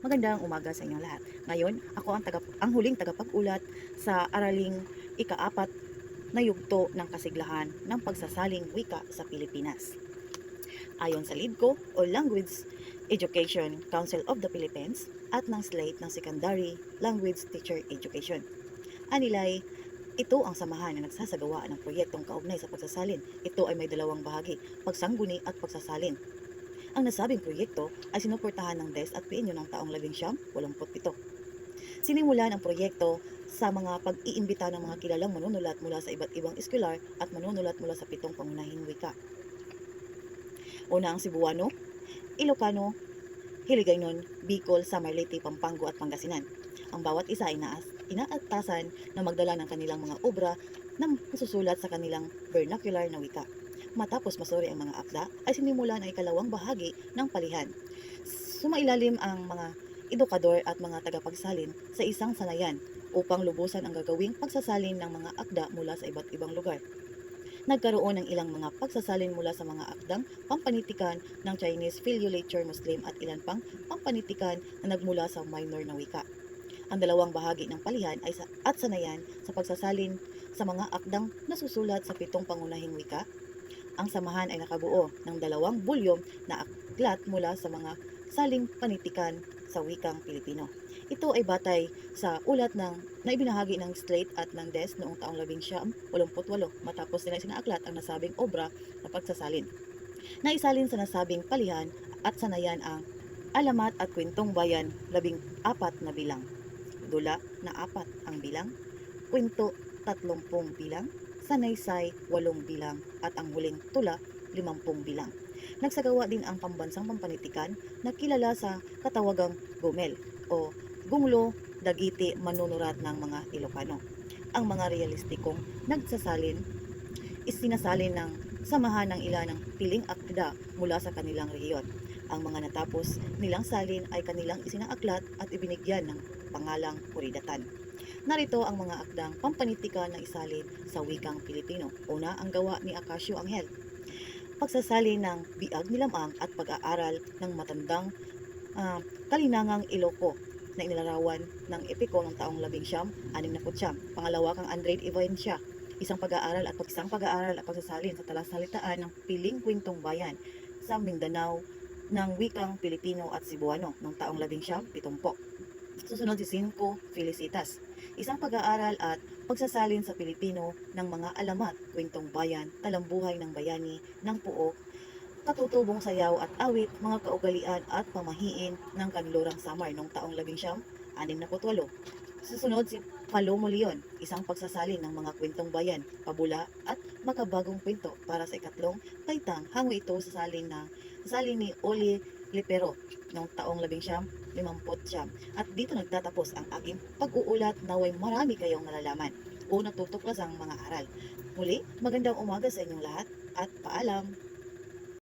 Magandang umaga sa inyong lahat. Ngayon, ako ang huling tagapag-ulat sa araling ika-4 na yugto ng kasiglahan ng pagsasaling wika sa Pilipinas. Ayon sa LIDCO o Language Education Council of the Philippines at ng slate ng Secondary Language Teacher Education. Anilay, ito ang samahan na nagsasagawa ng proyektong kaugnay sa pagsasalin. Ito ay may dalawang bahagi, pagsangguni at pagsasalin. Ang nasabing proyekto ay sinuportahan ng DES at PNU noong taong 1987. Sinimulan ang proyekto sa mga pag-iimbita ng mga kilalang manunulat mula sa iba't ibang eskular at manunulat mula sa 7 pangunahing wika. Una ang Cebuano, Ilocano, Hiligaynon, Bicol, Samar, Leyte, Pampanga at Pangasinan. Ang bawat isa ay inaatasan na magdala ng kanilang mga obra na masusulat sa kanilang vernacular na wika. Matapos masuri ang mga akda, ay sinimulan ang ikalawang bahagi ng palihan. Sumailalim ang mga edukador at mga tagapagsalin sa isang sanayan upang lubusan ang gagawing pagsasalin ng mga akda mula sa iba't ibang lugar. Nagkaroon ng ilang mga pagsasalin mula sa mga akdang pampanitikan ng Chinese, Filio-Lecture, Muslim at ilan pang pampanitikan na nagmula sa minor na wika. Ang dalawang bahagi ng palihan ay at sanayan sa pagsasalin sa mga akdang nasusulat sa 7 pangunahing wika. Ang samahan ay nakabuo ng 2 bulyong na aklat mula sa mga saling panitikan sa wikang Pilipino. Ito ay batay sa ulat na ibinahagi ng Slate at ng DES noong taong 1988 matapos nila sinaaklat ang nasabing obra na pagsasalin. Naisalin sa nasabing palihan at sanayan ang alamat at kwentong bayan 14 na bilang. Dula na 4 ang bilang, kwento 30 bilang, sanaysay 8 bilang at ang huling tula 50 bilang. Nagsagawa din ang pambansang pampanitikan na kilala sa katawagang Gumel o Gunglo Dagiti manunurat ng mga Ilocano. Ang mga realistikong nagsasalin isinasalin ng samahan ng ilan ng piling akda mula sa kanilang rehiyon. Ang mga natapos nilang salin ay kanilang isinaaklat at ibinigyan ng pangalang Kuridatan. Narito ang mga akdang pampanitikan na isalin sa wikang Pilipino. Una, ang gawa ni Acacio Angel. Pagsasalin ng biag nilamang at pag-aaral ng matandang kalinangang Iloco na inilarawan ng epiko ng taong 1969. Pangalawa, kang Andrade Evancia. Isang pag-aaral at pagsasalin sa talasalitaan ng piling kwentong bayan sa Mindanao ng wikang Pilipino at Cebuano noong taong 1970. Susunod si Cinco Felicitas, isang pag-aaral at pagsasalin sa Pilipino ng mga alamat, kwentong bayan, talambuhay ng bayani, ng puo, katutubong sayaw at awit, mga kaugalian at pamahiin ng kanlurang Samar noong taong 1968. Susunod si Palomo Leon, isang pagsasalin ng mga kwentong bayan, pabula at makabagong kwento para sa ikatlong taitang. Hango ito sa salin ni Oli Lipero noong taong 1959. At dito nagtatapos ang aking pag-uulat. Naway marami kayong nalalaman o natutuklas ang mga aral. Muli, magandang umaga sa inyong lahat at paalam!